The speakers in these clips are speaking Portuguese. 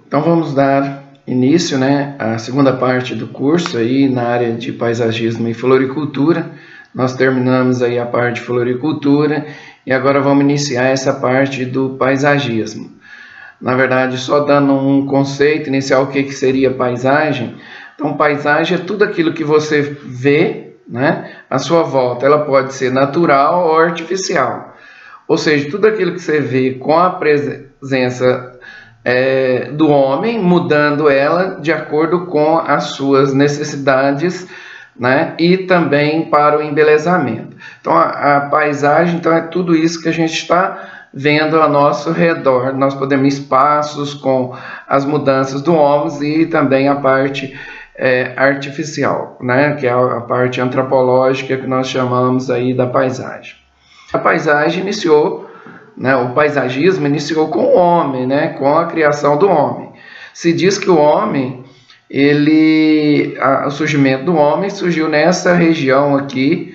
Então vamos dar início, à segunda parte do curso aí na área de paisagismo e floricultura. Nós terminamos aí a parte de floricultura e agora vamos iniciar essa parte do paisagismo. Na verdade, só dando um conceito inicial, o que seria paisagem. Então, paisagem é tudo aquilo que você vê, à sua volta. Ela pode ser natural ou artificial. Ou seja, tudo aquilo que você vê com a presença do homem, mudando ela de acordo com as suas necessidades, e também para o embelezamento. Então, a paisagem é tudo isso que a gente está vendo ao nosso redor. Nós podemos espaços com as mudanças do homem e também a parte artificial, que é a parte antropológica que nós chamamos aí da paisagem. A paisagem iniciou, o paisagismo iniciou com o homem, com a criação do homem. Se diz que o homem, o surgimento do homem surgiu nessa região aqui,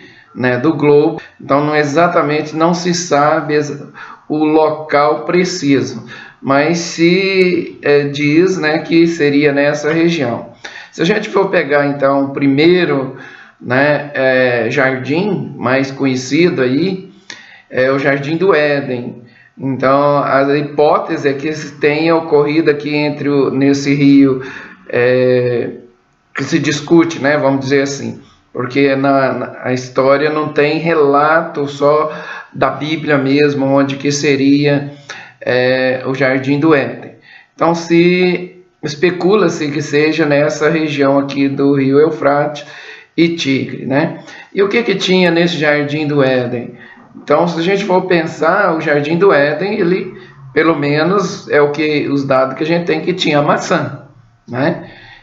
do globo. Então não se sabe o local preciso, mas se diz que seria nessa região. Se a gente for pegar então o primeiro jardim mais conhecido aí, é o Jardim do Éden. Então a hipótese é que tenha ocorrido aqui nesse rio que se discute, vamos dizer assim, porque a história não tem relato só da Bíblia mesmo, onde que seria o Jardim do Éden. Então especula-se que seja nessa região aqui do rio Eufrates e Tigre, E o que tinha nesse Jardim do Éden? Então, se a gente for pensar, o Jardim do Éden, ele, pelo menos, os dados que a gente tem, que tinha maçã,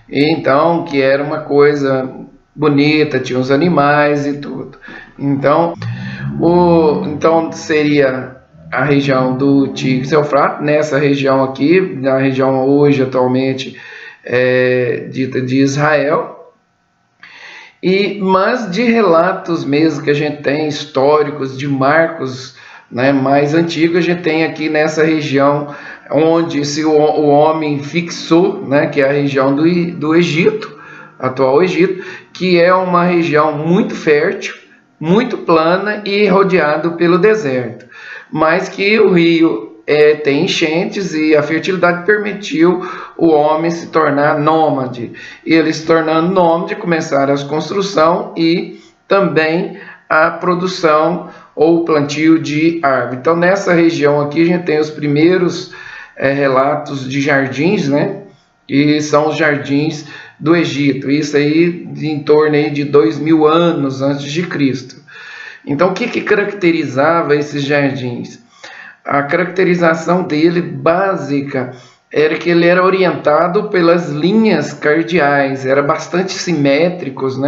E então, que era uma coisa bonita, tinha os animais e tudo. Então seria a região do Tigre e Eufrates, nessa região aqui, na região hoje, atualmente, dita de Israel. Mas de relatos mesmo que a gente tem, históricos, de marcos mais antigos, a gente tem aqui nessa região onde o homem fixou, que é a região do Egito, atual Egito, que é uma região muito fértil, muito plana e rodeado pelo deserto, mas que o rio tem enchentes e a fertilidade permitiu o homem se tornar nômade. E ele se tornando nômade, começaram a construção e também a produção ou plantio de árvore. Então, nessa região aqui, a gente tem os primeiros relatos de jardins, e são os jardins do Egito. Isso aí em torno aí de 2000 anos antes de Cristo. Então, o que caracterizava esses jardins? A caracterização dele básica era que ele era orientado pelas linhas cardeais, era bastante simétricos,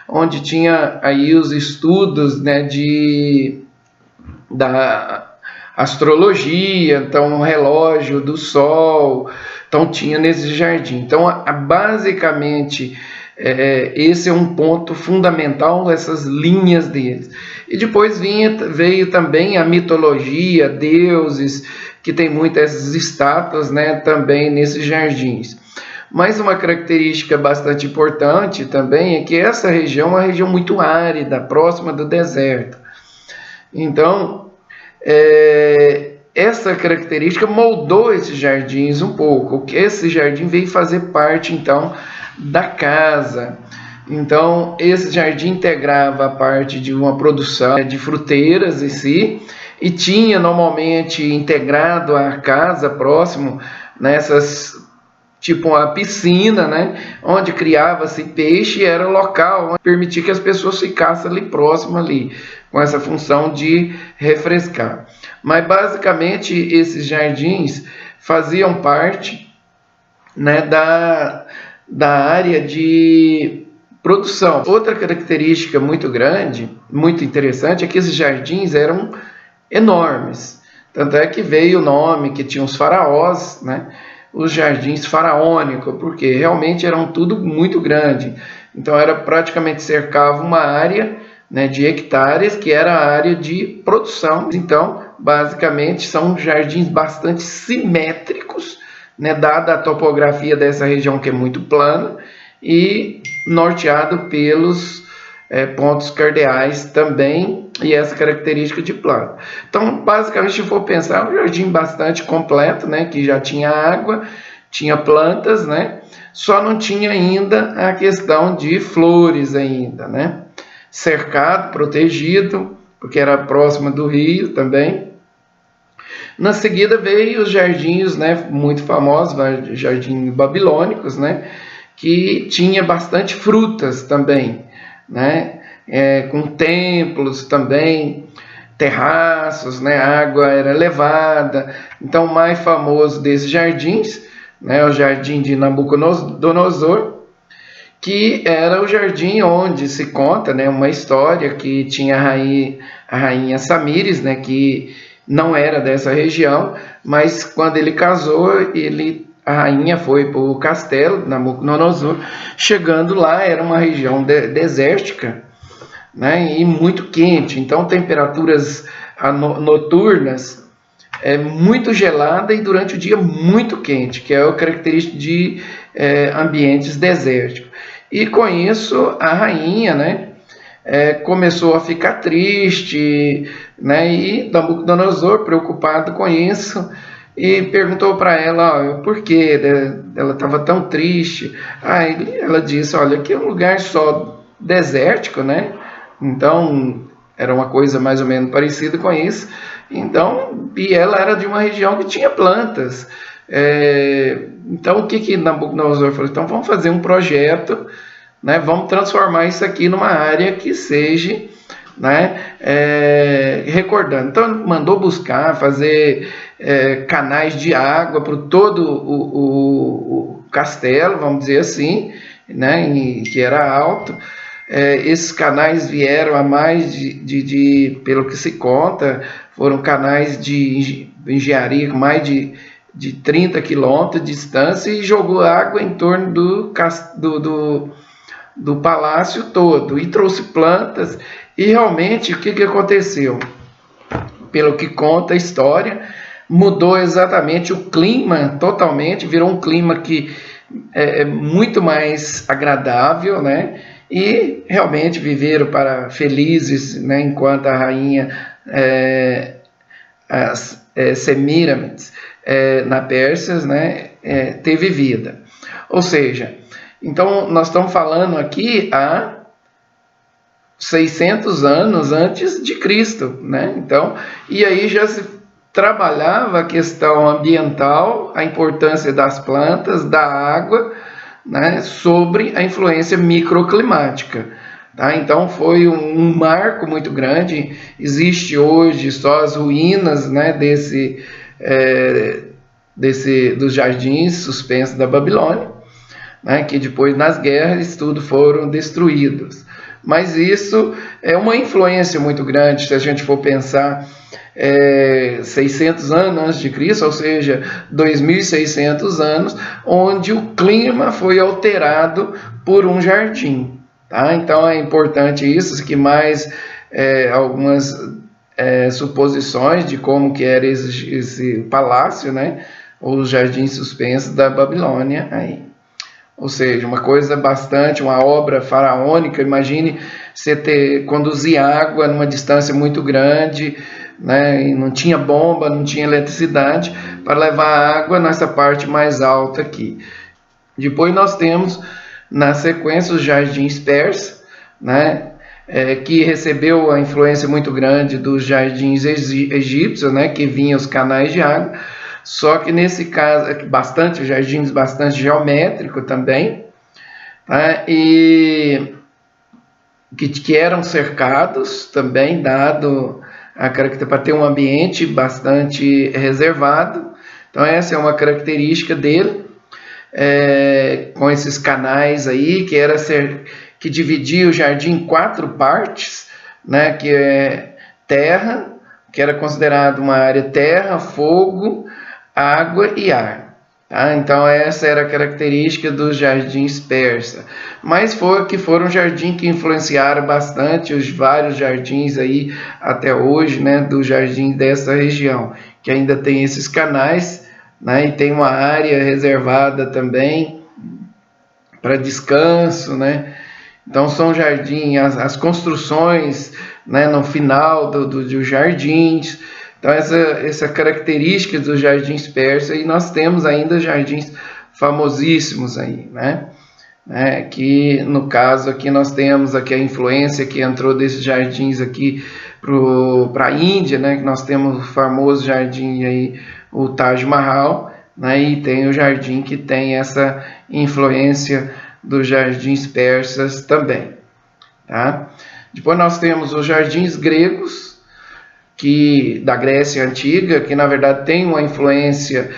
onde tinha aí os estudos da astrologia, então o relógio do sol, então tinha nesse jardim. Então basicamente esse é um ponto fundamental, essas linhas deles. E depois veio também a mitologia, deuses, que tem muitas estátuas também nesses jardins. Mas uma característica bastante importante também é que essa região é uma região muito árida, próxima do deserto. Então, essa característica moldou esses jardins um pouco. Esse jardim veio fazer parte, então, da casa. Então, esse jardim integrava a parte de uma produção de fruteiras em si, e tinha normalmente integrado a casa próximo tipo uma piscina, onde criava-se peixe, e era local onde permitia que as pessoas ficassem ali próximo ali, com essa função de refrescar. Mas basicamente esses jardins faziam parte da área de produção. Outra característica muito grande, muito interessante, é que esses jardins eram enormes. Tanto é que veio o nome, que tinha os faraós, os jardins faraônicos, porque realmente eram tudo muito grande. Então era praticamente cercava uma área de hectares, que era a área de produção. Então, basicamente, são jardins bastante simétricos, né, dada a topografia dessa região que é muito plana e norteado pelos pontos cardeais também, e essa característica de planta. Então, basicamente, se for pensar, um jardim bastante completo, né, que já tinha água, tinha plantas, né, só não tinha ainda a questão de flores ainda, né, cercado, protegido, porque era próximo do rio também. Na seguida veio os jardins, né, muito famosos, jardins babilônicos, né, que tinha bastante frutas também, né, com templos também, terraços, né, a água era elevada. Então, o mais famoso desses jardins, né, o jardim de Nabucodonosor, que era o jardim onde se conta, né, uma história que tinha a rainha Samires, né, que não era dessa região, mas quando ele casou, a rainha foi para o castelo Nabucodonosor. Chegando lá, era uma região desértica, né, e muito quente, então temperaturas noturnas muito gelada e durante o dia muito quente, que é o característico de ambientes desérticos. E com isso a rainha, né, começou a ficar triste, né, e Nabucodonosor, preocupado com isso, e perguntou para ela por que ela estava tão triste. Aí ela disse, olha, aqui é um lugar só desértico, né, então era uma coisa mais ou menos parecida com isso. Então, e ela era de uma região que tinha plantas. Então, o que Nabucodonosor falou? Então, vamos fazer um projeto, né? Vamos transformar isso aqui numa área que seja, né, recordando. Então, mandou buscar, fazer canais de água para todo o castelo, vamos dizer assim, né, que era alto. Esses canais vieram a mais pelo que se conta, foram canais de engenharia com mais de 30 quilômetros de distância, e jogou água em torno do palácio todo, e trouxe plantas. E realmente, o que aconteceu? Pelo que conta a história, mudou exatamente o clima, totalmente, virou um clima que é muito mais agradável, né? E realmente viveram para felizes, né, enquanto a rainha Semíramis na Pérsia, né, teve vida. Ou seja, então nós estamos falando aqui há 600 anos antes de Cristo, né? Então, e aí já se trabalhava a questão ambiental, a importância das plantas, da água, né, sobre a influência microclimática. Tá? Então foi um marco muito grande. Existe hoje só as ruínas, né, dos jardins suspensos da Babilônia, né, que depois nas guerras tudo foram destruídos. Mas isso é uma influência muito grande, se a gente for pensar 600 anos antes de Cristo, ou seja, 2.600 anos, onde o clima foi alterado por um jardim. Tá? Então é importante isso, que mais algumas suposições de como que era esse palácio, né, ou os jardins suspensos da Babilônia aí. Ou seja, uma obra faraônica. Imagine você conduzir água numa distância muito grande, né, e não tinha bomba, não tinha eletricidade para levar água nessa parte mais alta aqui. Depois nós temos, na sequência, os jardins persas, né, que recebeu a influência muito grande dos jardins egípcios, né, que vinham os canais de água. Só que nesse caso, jardins bastante geométricos também, tá? E que eram cercados também, dado a característica para ter um ambiente bastante reservado. Então essa é uma característica dele, com esses canais aí, que dividia o jardim em 4 partes, né? Que é terra, que era considerado uma área terra, fogo, água e ar. Tá? Então essa era a característica dos jardins persas. Mas foram jardins que influenciaram bastante os vários jardins aí até hoje, né, do jardim dessa região, que ainda tem esses canais, né? E tem uma área reservada também para descanso, né? Então são jardins, as construções, né, no final dos jardins. Então essa característica dos jardins persas, e nós temos ainda jardins famosíssimos aí, né? Que no caso aqui nós temos aqui a influência que entrou desses jardins aqui para a Índia, né? Que nós temos o famoso jardim aí, o Taj Mahal, né? E tem o jardim que tem essa influência dos jardins persas também, tá? Depois nós temos os jardins gregos, que da Grécia Antiga, que na verdade tem uma influência,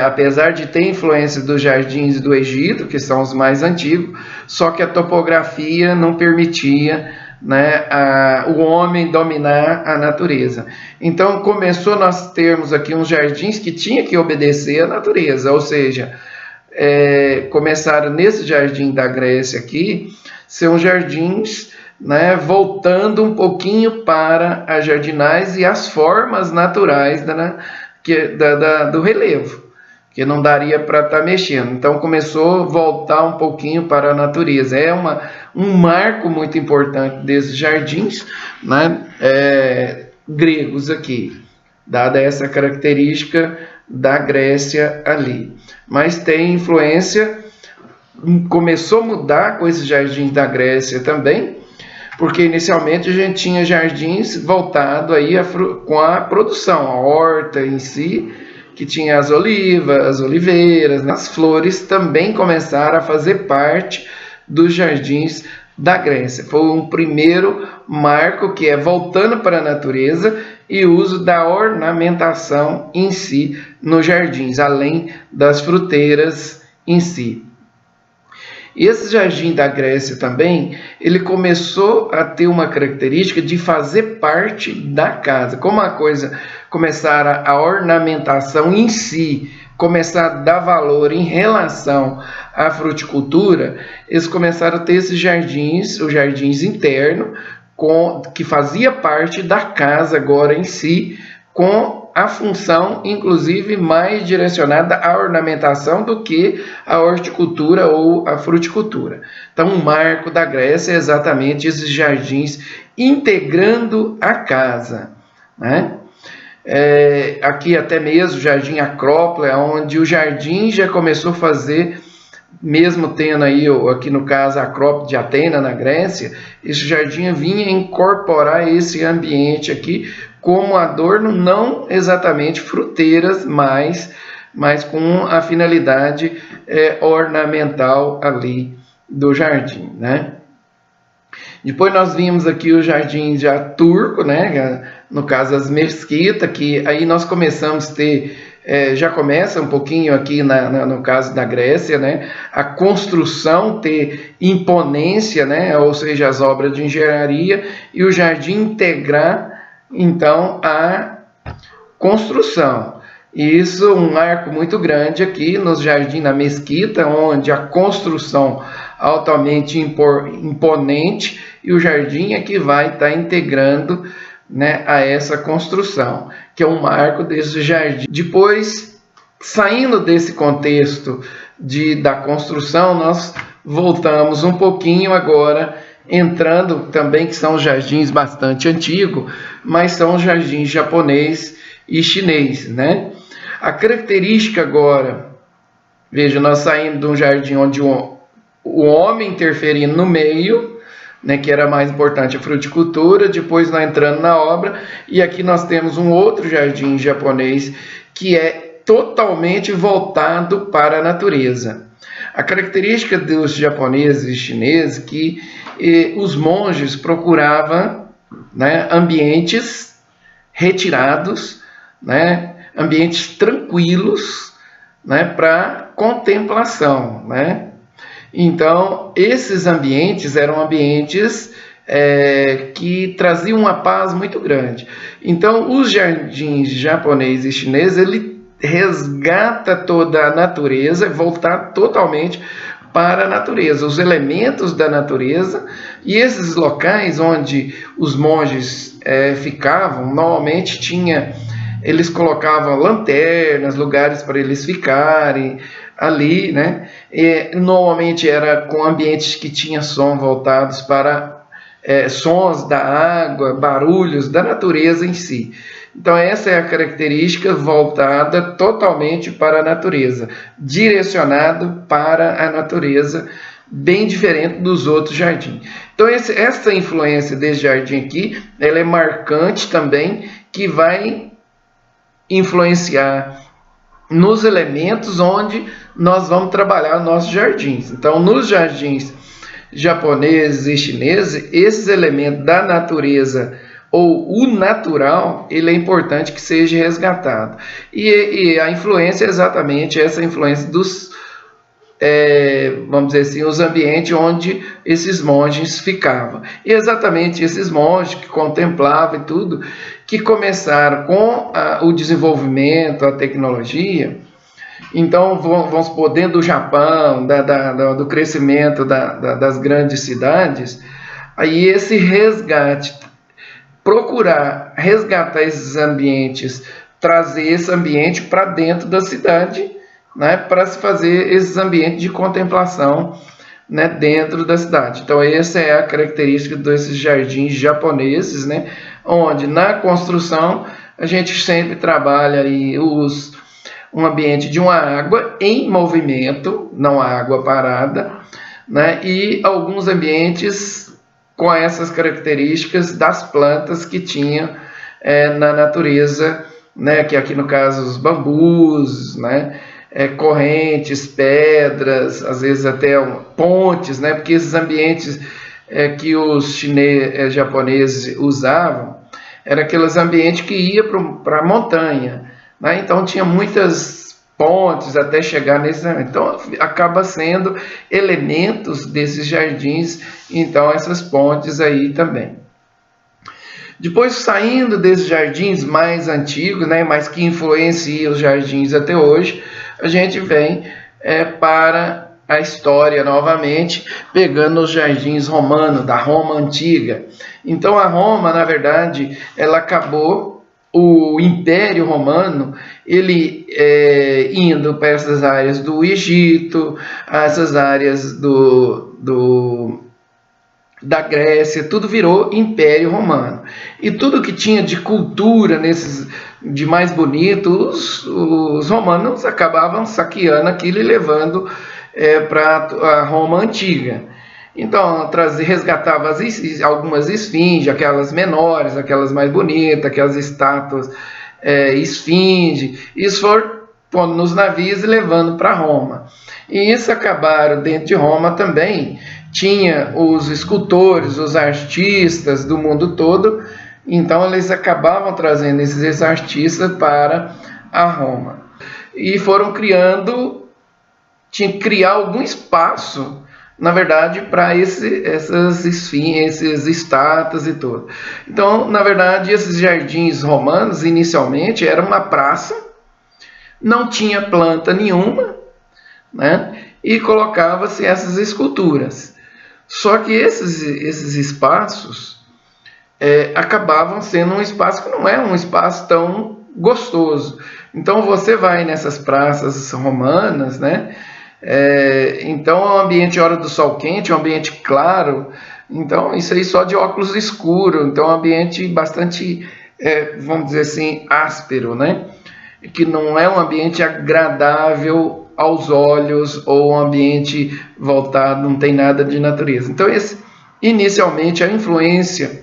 apesar de ter influência dos jardins do Egito, que são os mais antigos, só que a topografia não permitia, né, o homem dominar a natureza. Então começou nós termos aqui uns jardins que tinha que obedecer à natureza, ou seja, começaram nesse jardim da Grécia aqui, são jardins, né, voltando um pouquinho para as jardinais e as formas naturais do relevo, que não daria para estar mexendo. Então começou a voltar um pouquinho para a natureza. É um marco muito importante desses jardins, né, gregos aqui, dada essa característica da Grécia ali. Mas tem influência, começou a mudar com esses jardins da Grécia também, porque inicialmente a gente tinha jardins voltados aí com a produção, a horta em si, que tinha as olivas, as oliveiras, as flores também começaram a fazer parte dos jardins da Grécia. Foi um primeiro marco que é voltando para a natureza e o uso da ornamentação em si nos jardins, além das fruteiras em si. E esse jardim da Grécia também, ele começou a ter uma característica de fazer parte da casa. Como a coisa começara a ornamentação em si, começar a dar valor em relação à fruticultura, eles começaram a ter esses jardins, os jardins internos, que fazia parte da casa agora em si, com a função, inclusive, mais direcionada à ornamentação do que à horticultura ou à fruticultura. Então, o marco da Grécia é exatamente esses jardins integrando a casa, né? Aqui até mesmo o Jardim Acrópole, onde o jardim já começou a fazer, mesmo tendo aí, aqui no caso, a Acrópole de Atena, na Grécia, esse jardim vinha incorporar esse ambiente aqui como adorno, não exatamente fruteiras, mas com a finalidade ornamental ali do jardim, né? Depois nós vimos aqui o jardim já turco, né? No caso as mesquitas, que aí nós começamos a ter, já começa um pouquinho aqui no caso da Grécia, né? A construção ter imponência, né? Ou seja, as obras de engenharia, e o jardim integrar então a construção. Isso um marco muito grande aqui nos jardins da mesquita, onde a construção altamente imponente, e o jardim é que vai estar integrando, né, a essa construção, que é um marco desse jardim. Depois, saindo desse contexto da construção, nós voltamos um pouquinho agora, entrando também, que são jardins bastante antigos, mas são os jardins japonês e chinês, né? A característica agora, veja, nós saímos de um jardim onde o homem interferindo no meio, né, que era mais importante a fruticultura, depois nós entrando na obra, e aqui nós temos um outro jardim japonês que é totalmente voltado para a natureza. A característica dos japoneses e chineses é que os monges procuravam, né, ambientes retirados, né, ambientes tranquilos, né, para contemplação, né? Então, esses ambientes eram ambientes que traziam uma paz muito grande. Então, os jardins japonês e chinês, ele resgata toda a natureza, voltar totalmente para a natureza, os elementos da natureza, e esses locais onde os monges ficavam, normalmente tinha eles colocavam lanternas, lugares para eles ficarem ali, né? E, normalmente era com ambientes que tinham som voltados para sons da água, barulhos da natureza em si. Então essa é a característica voltada totalmente para a natureza, direcionado para a natureza, bem diferente dos outros jardins. Então essa influência desse jardim aqui, ela é marcante também, que vai influenciar nos elementos onde nós vamos trabalhar nossos jardins. Então nos jardins japoneses e chineses, esses elementos da natureza ou o natural, ele é importante que seja resgatado. E a influência é exatamente essa influência dos, vamos dizer assim, os ambientes onde esses monges ficavam. E exatamente esses monges que contemplavam e tudo, que começaram com o desenvolvimento, a tecnologia. Então, vamos supor, dentro do Japão, do crescimento das grandes cidades, aí esse resgate, procurar resgatar esses ambientes, trazer esse ambiente para dentro da cidade, né, para se fazer esses ambientes de contemplação, né, dentro da cidade. Então essa é a característica desses jardins japoneses, né, onde na construção a gente sempre trabalha aí um ambiente de uma água em movimento, não água parada, né, e alguns ambientes com essas características das plantas que tinha na natureza, né, que aqui no caso os bambus, né, correntes, pedras, às vezes até pontes, né, porque esses ambientes que os japoneses usavam eram aqueles ambientes que ia para a montanha, né, então tinha muitas pontes até chegar nesse, então acaba sendo elementos desses jardins, então essas pontes aí também. Depois, saindo desses jardins mais antigos, né, mas que influenciam os jardins até hoje, a gente vem para a história novamente, pegando os jardins romanos, da Roma antiga. Então a Roma, na verdade, ela acabou, o Império Romano, ele indo para essas áreas do Egito, essas áreas da Grécia, tudo virou Império Romano. E tudo que tinha de cultura, de mais bonito, os romanos acabavam saqueando aquilo e levando para a Roma antiga. Então, resgatava algumas esfinges, aquelas menores, aquelas mais bonitas, aquelas estátuas esfinge, isso foram pondo nos navios e levando para Roma. E isso acabaram dentro de Roma também. Tinha os escultores, os artistas do mundo todo, então eles acabavam trazendo esses artistas para a Roma. E foram tinha que criar algum espaço, na verdade, para essas esfinges, esses estátuas e tudo. Então, na verdade, esses jardins romanos, inicialmente, era uma praça, não tinha planta nenhuma, né? E colocava-se essas esculturas. Só que esses espaços acabavam sendo um espaço que não é um espaço tão gostoso. Então você vai nessas praças romanas, né? Então é um ambiente hora do sol quente, é um ambiente claro. Então isso aí só de óculos escuros. Então é um ambiente bastante, vamos dizer assim, áspero, né? Que não é um ambiente agradável aos olhos, ou um ambiente voltado, não tem nada de natureza. Então, inicialmente, a influência,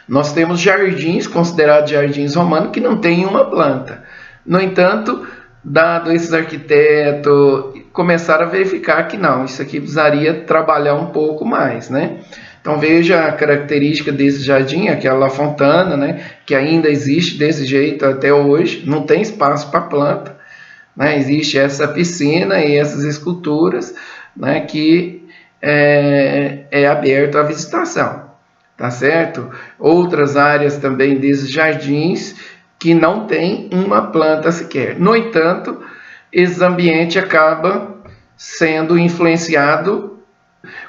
nós temos jardins, considerados jardins romanos, que não tem uma planta. No entanto, dado esses arquitetos, começaram a verificar que não, isso aqui precisaria trabalhar um pouco mais, né? Então veja a característica desse jardim, aquela fontana, né, que ainda existe desse jeito até hoje, não tem espaço para planta, né, existe essa piscina e essas esculturas, né, que é aberto à visitação, tá certo? Outras áreas também desses jardins que não tem uma planta sequer. No entanto, esse ambiente acaba sendo influenciado,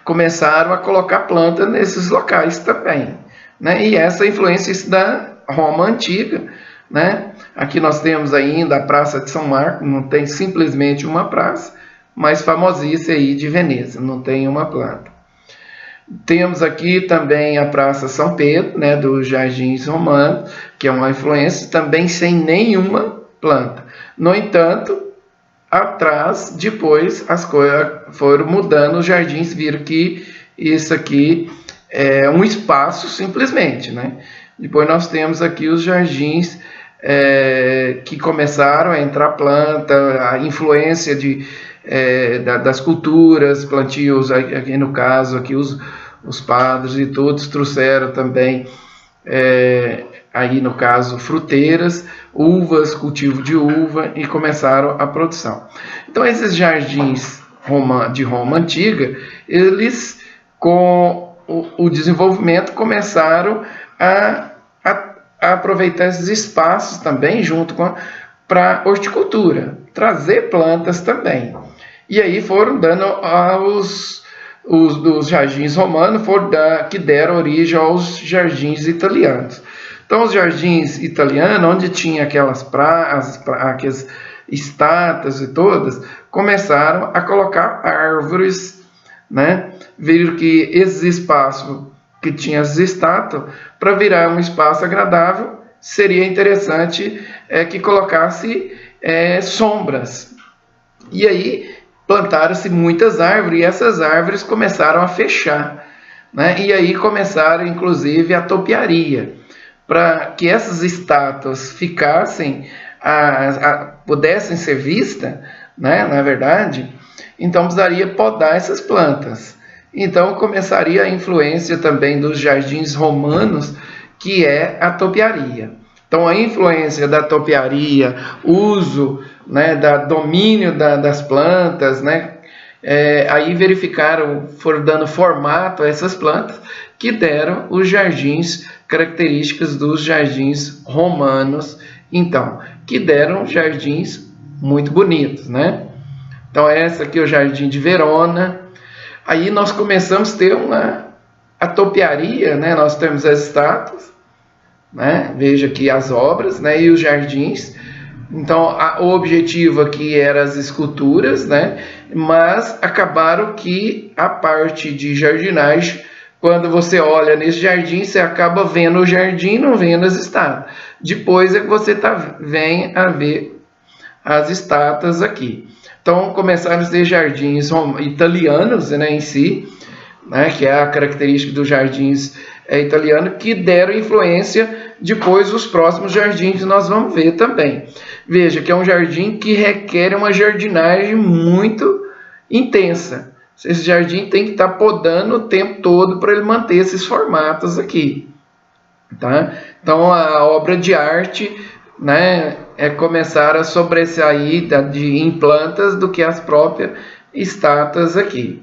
começaram a colocar planta nesses locais também, né? E essa influência da Roma antiga, né? Aqui nós temos ainda a Praça de São Marco, não tem simplesmente uma praça, mas famosíssima aí de Veneza, não tem uma planta. Temos aqui também a Praça São Pedro, né, dos Jardins Romanos, que é uma influência também sem nenhuma planta. No entanto, atrás, depois, as coisas foram mudando, os jardins viram que isso aqui é um espaço simplesmente, né? Depois nós temos aqui os jardins que começaram a entrar planta, a influência das culturas, plantios, aqui no caso, aqui os padres e todos trouxeram também, aí no caso, fruteiras, uvas, cultivo de uva, e começaram a produção. Então esses jardins de Roma antiga, eles com o desenvolvimento começaram a aproveitar esses espaços também junto para horticultura, trazer plantas também. E aí foram dando os jardins romanos que deram origem aos jardins italianos. Então os jardins italianos, onde tinha aquelas aquelas estátuas e todas, começaram a colocar árvores, né? Viram que esses espaços que tinha as estátuas, para virar um espaço agradável, seria interessante que colocasse sombras. E aí plantaram-se muitas árvores, e essas árvores começaram a fechar, né? E aí começaram, inclusive, a topiaria, para que essas estátuas ficassem, pudessem ser vistas, né? Na verdade, então precisaria podar essas plantas. Então começaria a influência também dos jardins romanos, que é a topiaria. Então a influência da topiaria, uso, né, domínio das plantas, né, aí verificaram, foram dando formato a essas plantas, que deram os jardins, características dos jardins romanos, então, que deram jardins muito bonitos, né? Então essa aqui é o Jardim de Verona. Aí nós começamos a ter a topiaria, né? Nós temos as estátuas, né? Veja aqui as obras, né? E os jardins. Então o objetivo aqui era as esculturas, né? Mas acabaram que a parte de jardinagem, quando você olha nesse jardim, você acaba vendo o jardim, não vendo as estátuas. Depois é que você vem a ver as estátuas aqui. Então começaram a ser jardins italianos, né, em si, né, que é a característica dos jardins italianos, que deram influência depois os próximos jardins que nós vamos ver também. Veja que é um jardim que requer uma jardinagem muito intensa. Esse jardim tem que estar podando o tempo todo para ele manter esses formatos aqui, tá? Então a obra de arte, né, começar a sobressair em plantas do que as próprias estátuas aqui.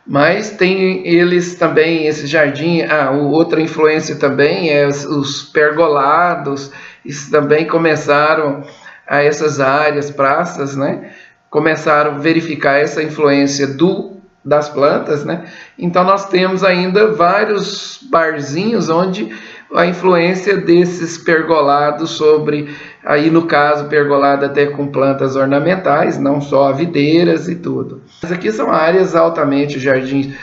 Mas tem eles também, esse jardim, outra influência também é os pergolados, isso também começaram essas áreas, praças, né, começaram a verificar essa influência das plantas, né? Então nós temos ainda vários barzinhos onde a influência desses pergolados sobre, aí no caso pergolado até com plantas ornamentais, não só videiras e tudo. Mas aqui são áreas altamente jardins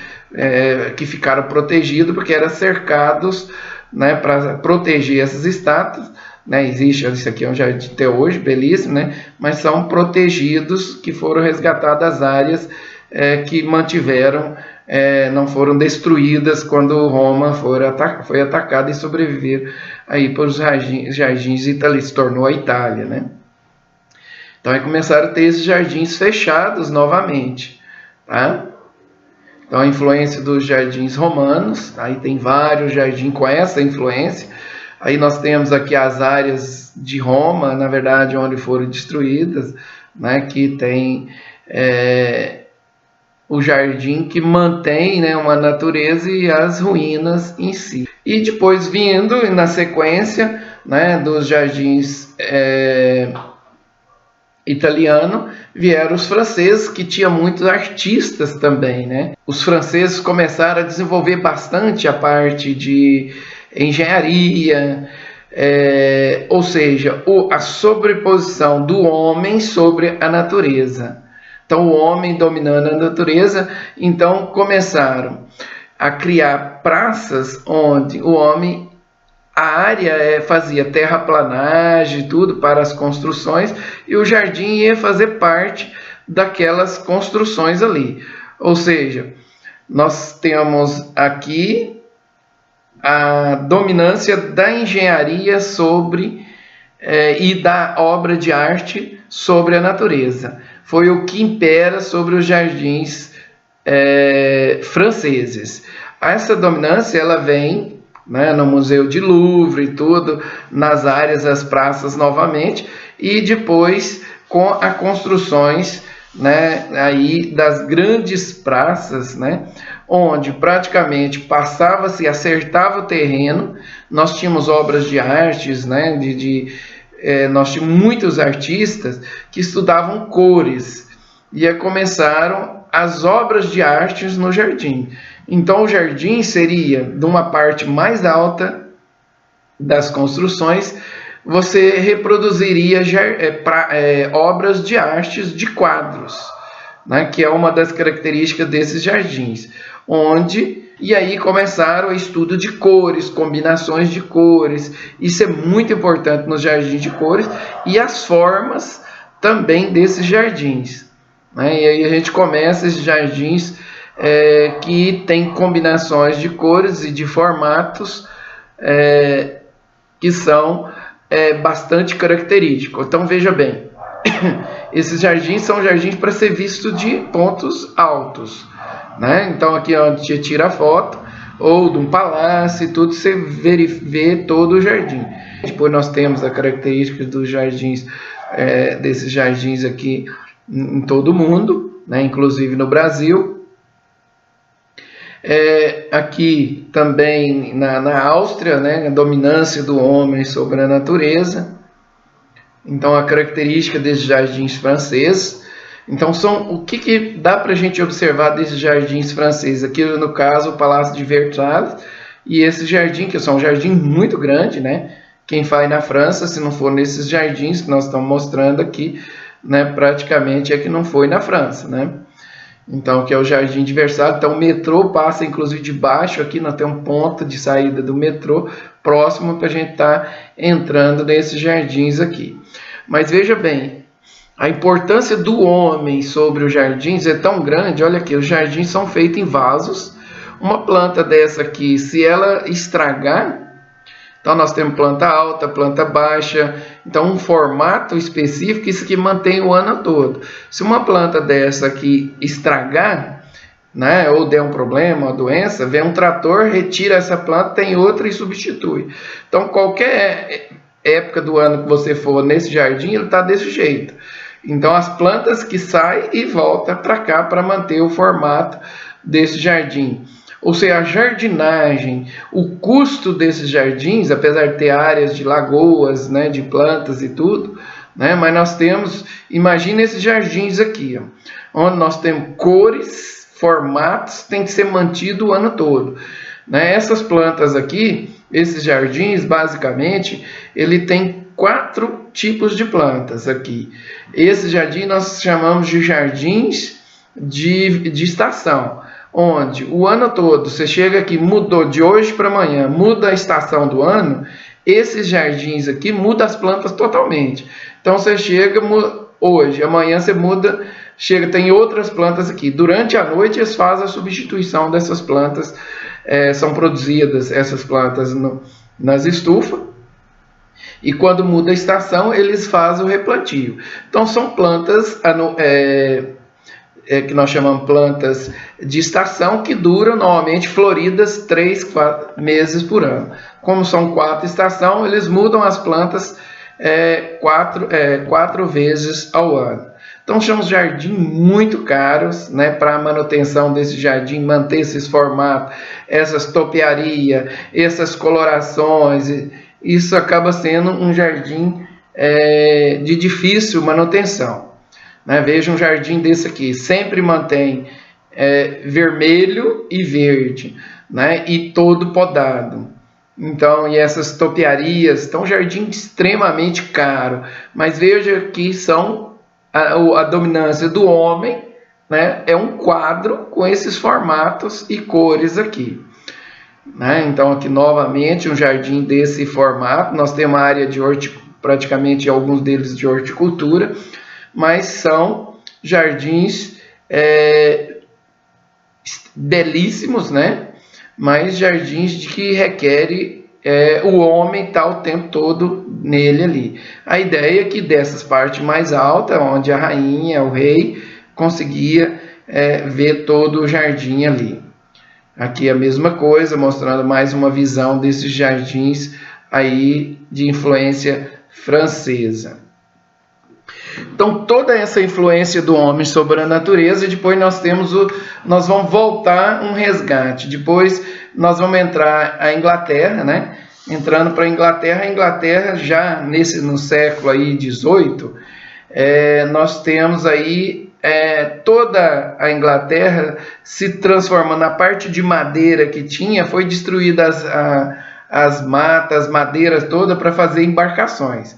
que ficaram protegidos porque eram cercados, né, para proteger essas estátuas, né? Existe, isso aqui é um jardim até hoje, belíssimo, né? Mas são protegidos, que foram resgatadas as áreas que mantiveram, não foram destruídas quando Roma foi atacada e sobreviver aí por jardins italianos, se tornou a Itália, né? Então aí começaram a ter esses jardins fechados novamente, tá? Então a influência dos jardins romanos, aí tem vários jardins com essa influência. Aí nós temos aqui as áreas de Roma, na verdade, onde foram destruídas, né, que tem o jardim que mantém, né, uma natureza, e as ruínas em si. E depois vindo na sequência, né, dos jardins italiano, vieram os franceses, que tinha muitos artistas também, né? Os franceses começaram a desenvolver bastante a parte de engenharia, ou seja, a sobreposição do homem sobre a natureza. Então, o homem dominando a natureza, então começaram a criar praças onde o homem, a área fazia terraplanagem e tudo para as construções, e o jardim ia fazer parte daquelas construções ali. Ou seja, nós temos aqui a dominância da engenharia sobre e da obra de arte sobre a natureza. Foi o que impera sobre os jardins franceses. Essa dominância ela vem, né, no Museu de Louvre e tudo, nas áreas, as praças novamente, e depois com as construções, né, aí das grandes praças, né, onde praticamente passava-se, acertava o terreno. Nós tínhamos obras de artes, né, nós tínhamos muitos artistas que estudavam cores, e começaram as obras de artes no jardim. Então o jardim seria, de uma parte mais alta das construções, você reproduziria obras de artes de quadros, né, que é uma das características desses jardins, e aí começaram o estudo de cores, combinações de cores. Isso é muito importante nos jardins de cores, e as formas também desses jardins, né? E aí a gente começa esses jardins que tem combinações de cores e de formatos que são bastante característicos. Então veja bem, esses jardins são jardins para ser visto de pontos altos, né? Então aqui onde você tira a foto, ou de um palácio e tudo, você vê todo o jardim. Depois nós temos a característica dos jardins, desses jardins aqui em todo o mundo, né? Inclusive no Brasil. Aqui também na Áustria, né? A dominância do homem sobre a natureza. Então a característica desses jardins franceses. Então o que dá para a gente observar desses jardins franceses? Aqui no caso o Palácio de Versalhes, e esse jardim, que são um jardim muito grande, né? Quem vai na França, se não for nesses jardins que nós estamos mostrando aqui, né, praticamente que não foi na França, né? Então, que é o Jardim de Versalhes. Então, o metrô passa, inclusive, debaixo aqui. Nós temos um ponto de saída do metrô próximo para a gente estar entrando nesses jardins aqui. Mas veja bem, a importância do homem sobre os jardins é tão grande. Olha aqui, os jardins são feitos em vasos. Uma planta dessa aqui, se ela estragar, então nós temos planta alta, planta baixa, então um formato específico, isso que mantém o ano todo. Se uma planta dessa aqui estragar, né, ou der um problema, uma doença, vem um trator, retira essa planta, tem outra e substitui. Então qualquer época do ano que você for nesse jardim, ele está desse jeito. Então as plantas que saem e voltam para cá para manter o formato desse jardim. Ou seja, a jardinagem, o custo desses jardins, apesar de ter áreas de lagoas, né, de plantas e tudo, né, mas nós temos, imagine esses jardins aqui, ó, onde nós temos cores, formatos, tem que ser mantido o ano todo, né? Essas plantas aqui, esses jardins, basicamente, ele tem 4 tipos de plantas aqui. Esse jardim nós chamamos de jardins de estação, onde o ano todo, você chega aqui, mudou de hoje para amanhã, muda a estação do ano, esses jardins aqui mudam as plantas totalmente. Então você chega hoje, amanhã você muda, tem outras plantas aqui. Durante a noite eles fazem a substituição dessas plantas, são produzidas essas plantas nas estufas, e quando muda a estação eles fazem o replantio. Então são plantas que nós chamamos plantas de estação, que duram normalmente floridas 3-4 meses por ano. Como são 4 estações, eles mudam as plantas 4 vezes ao ano. Então são jardins muito caros, né, para a manutenção desse jardim, manter esses formatos, essas topiarias, essas colorações. Isso acaba sendo um jardim de difícil manutenção. Veja um jardim desse aqui, sempre mantém vermelho e verde, né, e todo podado, Então, e essas topiarias, então, um jardim extremamente caro. Mas veja que são a dominância do homem, né? É um quadro com esses formatos e cores aqui. Né? Então, aqui novamente, um jardim desse formato. Nós temos uma área de praticamente alguns deles de horticultura, mas são jardins belíssimos, né? Mas jardins de que requerem o homem estar o tempo todo nele ali. A ideia é que dessas partes mais altas, onde a rainha, o rei, conseguia ver todo o jardim ali. Aqui a mesma coisa, mostrando mais uma visão desses jardins aí de influência francesa. Então, toda essa influência do homem sobre a natureza, e depois nós vamos voltar um resgate. Depois nós vamos entrar a Inglaterra, né? Entrando para a Inglaterra já no século aí 18, nós temos aí toda a Inglaterra se transformando. A parte de madeira que tinha foi destruída as matas, as madeiras todas para fazer embarcações.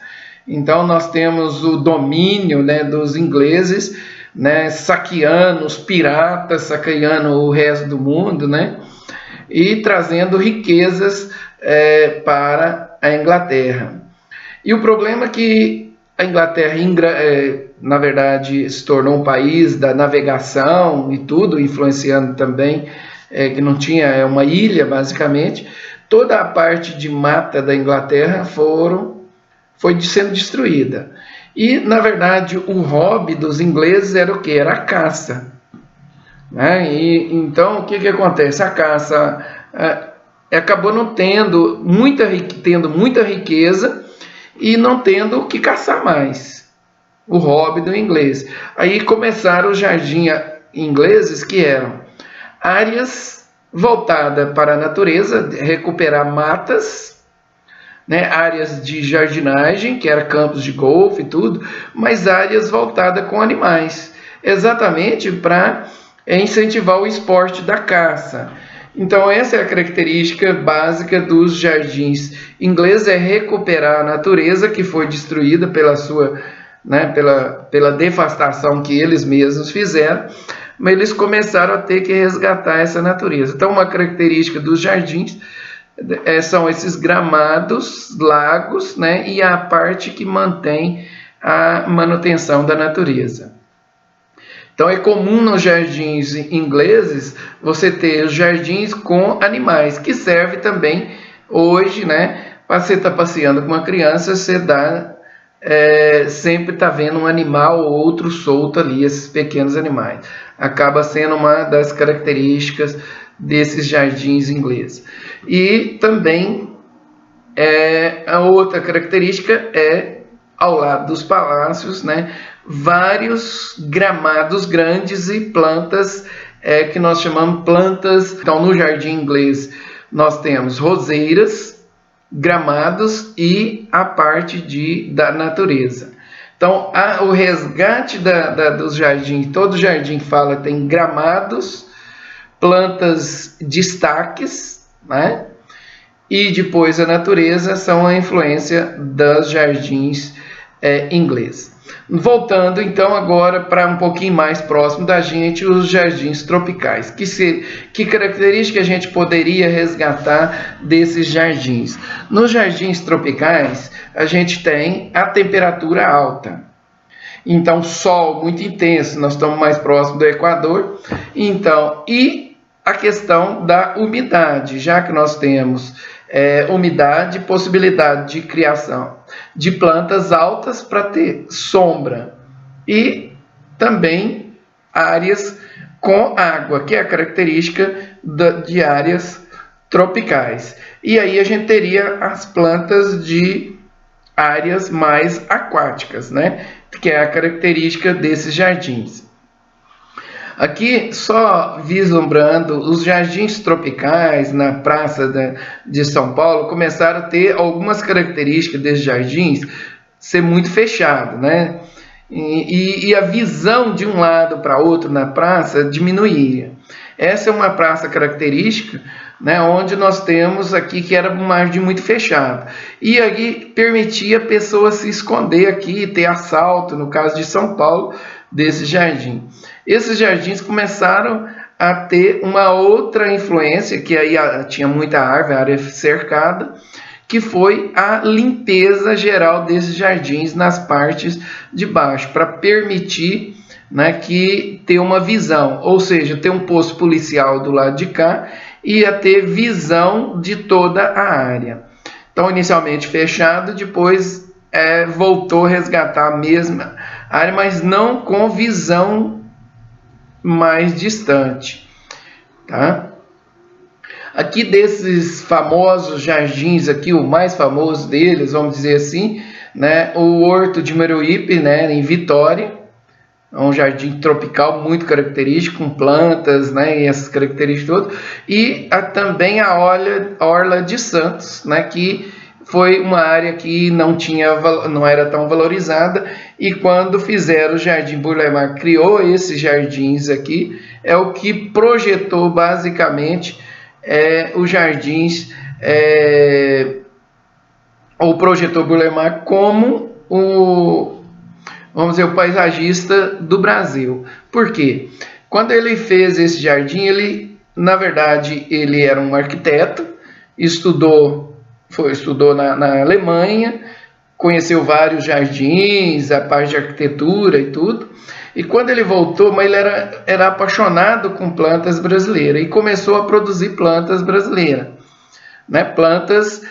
Então nós temos o domínio, né, dos ingleses, né, saqueando os piratas, saqueando o resto do mundo, né, e trazendo riquezas para a Inglaterra. E o problema é que a Inglaterra, na verdade, se tornou um país da navegação e tudo, influenciando também, que não tinha uma ilha, basicamente. Toda a parte de mata da Inglaterra foi sendo destruída. E, na verdade, o hobby dos ingleses era o quê? Era a caça. Né? E, então, o que acontece? A caça acabou não tendo muita riqueza e não tendo o que caçar mais. O hobby do inglês. Aí começaram os jardins ingleses, que eram áreas voltadas para a natureza, recuperar matas, né, áreas de jardinagem, que era campos de golfe e tudo, mas áreas voltadas com animais, exatamente para incentivar o esporte da caça. Então essa é a característica básica dos jardins ingleses, é recuperar a natureza que foi destruída pela sua, né, pela devastação que eles mesmos fizeram, mas eles começaram a ter que resgatar essa natureza. Então uma característica dos jardins são esses gramados, lagos, né, e a parte que mantém a manutenção da natureza. Então é comum nos jardins ingleses você ter os jardins com animais, que serve também hoje, né, para você estar passeando com uma criança, você sempre está vendo um animal ou outro solto ali, esses pequenos animais. Acaba sendo uma das características desses jardins ingleses. E também a outra característica ao lado dos palácios, né, vários gramados grandes e plantas que nós chamamos plantas. Então, no jardim inglês, nós temos roseiras, gramados e a parte da natureza. Então, o resgate dos jardins, todo jardim fala tem gramados, plantas destaques, né? E depois a natureza são a influência dos jardins ingleses. Voltando então agora para um pouquinho mais próximo da gente, os jardins tropicais. Que característica a gente poderia resgatar desses jardins? Nos jardins tropicais, a gente tem a temperatura alta. Então, sol muito intenso, nós estamos mais próximos do Equador. Então, e a questão da umidade, já que nós temos umidade, possibilidade de criação de plantas altas para ter sombra e também áreas com água, que é a característica de áreas tropicais. E aí a gente teria as plantas de áreas mais aquáticas, né? Que é a característica desses jardins. Aqui, só vislumbrando, os jardins tropicais na Praça de São Paulo começaram a ter algumas características desses jardins ser muito fechado, né? E a visão de um lado para outro na praça diminuía. Essa é uma praça característica né, onde nós temos aqui que era um jardim muito fechado. E aí permitia a pessoa se esconder aqui, ter assalto, no caso de São Paulo, desse jardim. Esses jardins começaram a ter uma outra influência, que aí tinha muita árvore, área cercada, que foi a limpeza geral desses jardins nas partes de baixo, para permitir, né, que ter uma visão, ou seja, ter um posto policial do lado de cá, ia ter visão de toda a área. Então, inicialmente fechado, depois voltou a resgatar a mesma área, mas não com visão mais distante, tá? Aqui desses famosos jardins aqui, o mais famoso deles, vamos dizer assim, né, o Horto de Maruípe, né, em Vitória, é um jardim tropical muito característico, com plantas, né, e essas características todas, e também a Orla de Santos, né, que foi uma área que não era tão valorizada, e quando fizeram o Jardim Burle Marx, criou esses jardins aqui, é o que projetou basicamente os jardins, ou projetou Burle Marx como vamos dizer, o paisagista do Brasil. Por quê? Quando ele fez esse jardim, na verdade, ele era um arquiteto, estudou na Alemanha, conheceu vários jardins, a parte de arquitetura e tudo, e quando ele voltou, mas ele era apaixonado com plantas brasileiras, e começou a produzir plantas brasileiras, né? Plantas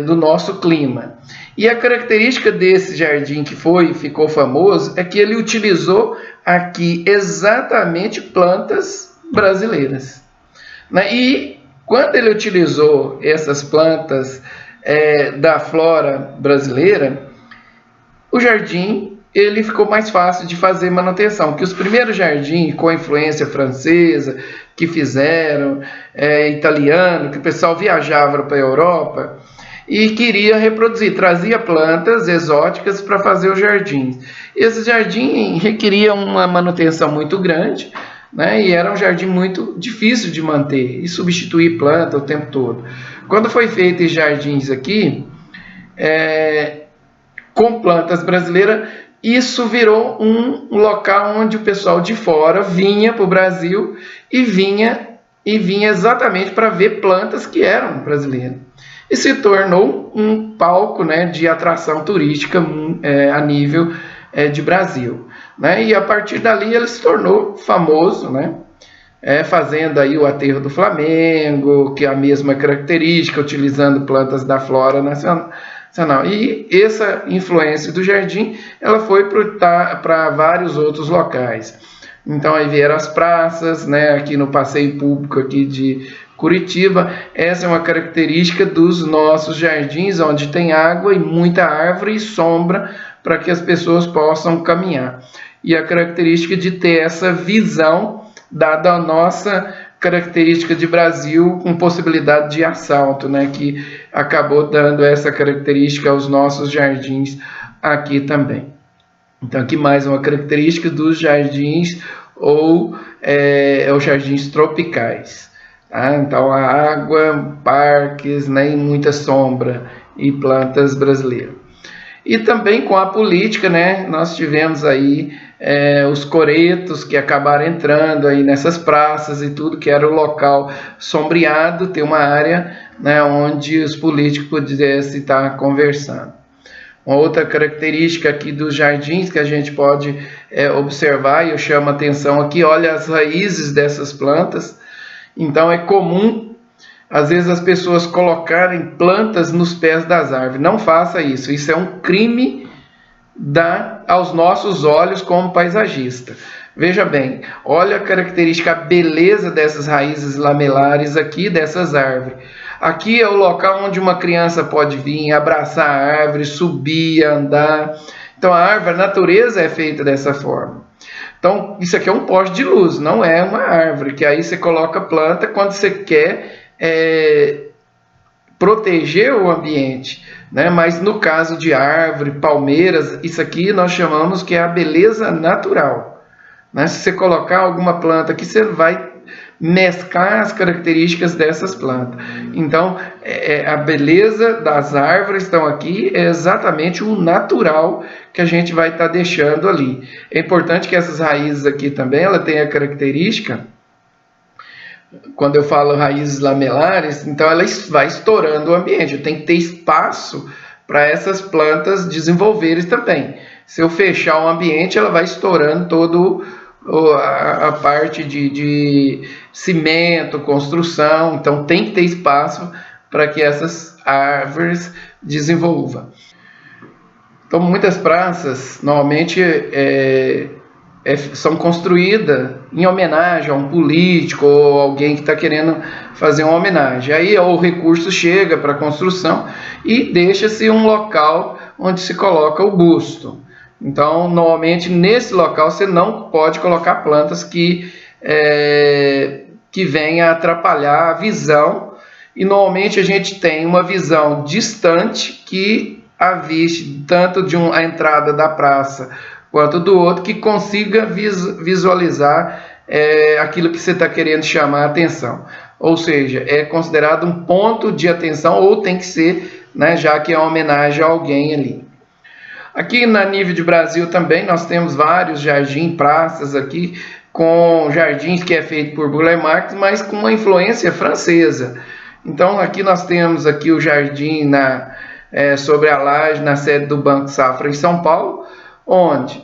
do nosso clima. E a característica desse jardim que ficou famoso é que ele utilizou aqui exatamente plantas brasileiras, né? E quando ele utilizou essas plantas da flora brasileira, o jardim ele ficou mais fácil de fazer manutenção, que os primeiros jardins com influência francesa que fizeram, italiano, que o pessoal viajava para a Europa e queria reproduzir, trazia plantas exóticas para fazer os jardins. Esse jardim requeria uma manutenção muito grande, né, e era um jardim muito difícil de manter e substituir planta o tempo todo. Quando foi feito esses jardins aqui, com plantas brasileiras, isso virou um local onde o pessoal de fora vinha para o Brasil e vinha exatamente para ver plantas que eram brasileiras. E se tornou um palco, né, de atração turística a nível de Brasil, né? E a partir dali ele se tornou famoso, né? Fazendo aí o Aterro do Flamengo, que é a mesma característica, utilizando plantas da flora nacional. E essa influência do jardim, ela foi para vários outros locais. Então aí vieram as praças, né, aqui no passeio público aqui de Curitiba. Essa é uma característica dos nossos jardins, onde tem água e muita árvore e sombra para que as pessoas possam caminhar. E a característica de ter essa visão, dada a nossa característica de Brasil, com possibilidade de assalto, né, que acabou dando essa característica aos nossos jardins aqui também. Então aqui mais uma característica dos jardins ou os jardins tropicais. Tá? Então a água, parques, né, e muita sombra e plantas brasileiras. E também com a política, né, nós tivemos aí os coretos que acabaram entrando aí nessas praças e tudo, que era o local sombreado, ter uma área, né, onde os políticos pudessem estar conversando. Uma outra característica aqui dos jardins que a gente pode observar, e eu chamo a atenção aqui, olha as raízes dessas plantas. Então é comum, às vezes, as pessoas colocarem plantas nos pés das árvores. Não faça isso, isso é um crime aos nossos olhos como paisagista. Veja bem, olha a característica, a beleza dessas raízes lamelares aqui, dessas árvores. Aqui é o local onde uma criança pode vir, abraçar a árvore, subir, andar. Então a árvore, a natureza é feita dessa forma. Então isso aqui é um poste de luz, não é uma árvore, que aí você coloca planta quando você quer proteger o ambiente, né? Mas no caso de árvore, palmeiras, isso aqui nós chamamos que é a beleza natural, né? Se você colocar alguma planta aqui, você vai mesclar as características dessas plantas. Então, a beleza das árvores estão aqui, é exatamente o natural que a gente vai estar deixando ali. É importante que essas raízes aqui também, ela tenha a característica, quando eu falo raízes lamelares, então ela vai estourando o ambiente, tem que ter espaço para essas plantas desenvolverem também. Se eu fechar o ambiente, ela vai estourando todo a parte de cimento, construção, então tem que ter espaço para que essas árvores desenvolvam. Então, muitas praças normalmente são construídas em homenagem a um político ou alguém que está querendo fazer uma homenagem. Aí o recurso chega para a construção e deixa-se um local onde se coloca o busto. Então, normalmente, nesse local, você não pode colocar plantas que venham atrapalhar a visão. E, normalmente, a gente tem uma visão distante que aviste tanto a entrada da praça quanto do outro, que consiga visualizar aquilo que você está querendo chamar a atenção. Ou seja, é considerado um ponto de atenção, ou tem que ser, né, já que é uma homenagem a alguém ali. Aqui na nível de Brasil também nós temos vários jardins, praças aqui, com jardins que é feito por Burle Marx, mas com uma influência francesa. Então aqui nós temos aqui o jardim sobre a laje, na sede do Banco Safra em São Paulo, onde,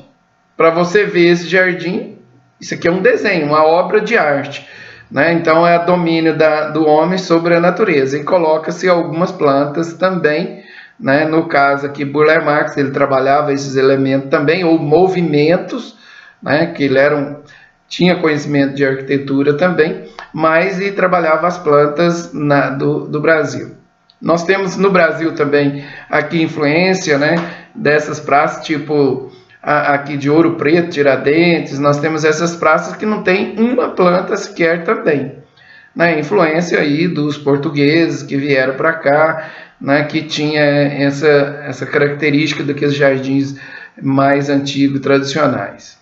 para você ver esse jardim, isso aqui é um desenho, uma obra de arte, né? Então é domínio do homem sobre a natureza, e coloca-se algumas plantas também, né? No caso aqui, Burle Marx, ele trabalhava esses elementos também, ou movimentos, né? Que ele tinha conhecimento de arquitetura também, mas e trabalhava as plantas do Brasil. Nós temos no Brasil também aqui influência, né, dessas praças, tipo aqui de Ouro Preto, Tiradentes. Nós temos essas praças que não tem uma planta sequer também, né, influência aí dos portugueses que vieram para cá, né, que tinha essa característica daqueles jardins mais antigos, tradicionais.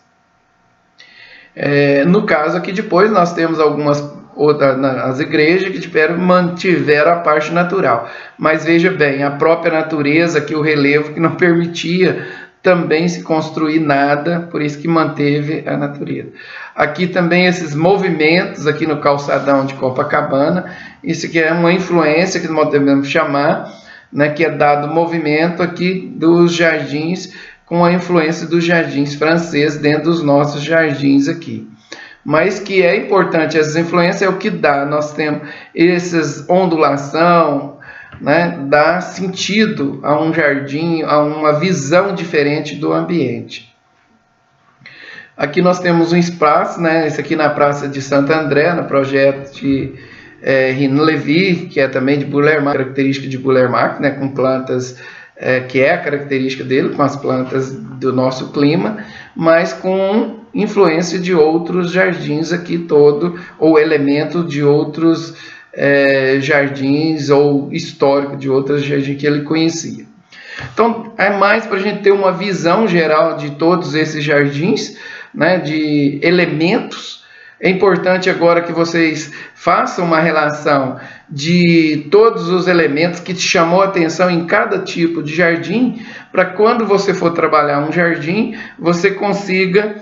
No caso aqui depois nós temos as igrejas que mantiveram a parte natural, mas veja bem, a própria natureza, aqui o relevo que não permitia também se construir nada, por isso que manteve a natureza. Aqui também esses movimentos aqui no calçadão de Copacabana, isso aqui é uma influência que nós devemos chamar, né, que é dado movimento aqui dos jardins, com a influência dos jardins franceses dentro dos nossos jardins aqui. Mas que é importante, essas influências é o que dá, nós temos essas ondulação, né, dá sentido a um jardim, a uma visão diferente do ambiente. Aqui nós temos um espaço, né, esse aqui na Praça de Santo André, no projeto de René Lévy, que é também de Burle Marx, característica de Burle Marx, né, com plantas que é a característica dele, com as plantas do nosso clima, mas com influência de outros jardins aqui todo, ou elementos de outros jardins, ou histórico de outros jardins que ele conhecia. Então, é mais para a gente ter uma visão geral de todos esses jardins, né, de elementos. É importante agora que vocês façam uma relação de todos os elementos que te chamou a atenção em cada tipo de jardim, para quando você for trabalhar um jardim, você consiga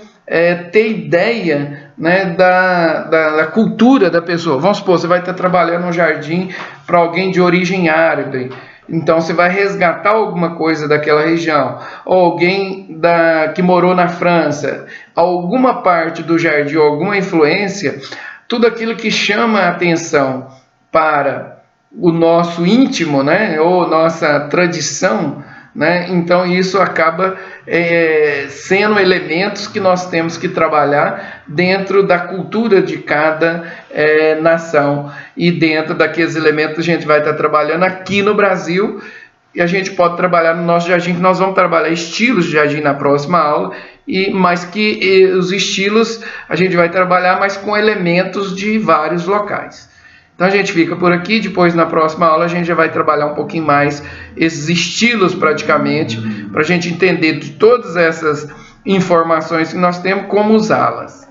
ter ideia, né, da cultura da pessoa. Vamos supor, você vai estar trabalhando um jardim para alguém de origem árabe, então você vai resgatar alguma coisa daquela região, ou alguém que morou na França, alguma parte do jardim, alguma influência, tudo aquilo que chama a atenção para o nosso íntimo, né, ou nossa tradição, né, então isso acaba sendo elementos que nós temos que trabalhar dentro da cultura de cada nação, e dentro daqueles elementos a gente vai estar trabalhando aqui no Brasil, e a gente pode trabalhar no nosso jardim, que nós vamos trabalhar estilos de jardim na próxima aula, mas que os estilos a gente vai trabalhar, mas com elementos de vários locais. Então a gente fica por aqui, depois na próxima aula a gente já vai trabalhar um pouquinho mais esses estilos praticamente, para a gente entender de todas essas informações que nós temos, como usá-las.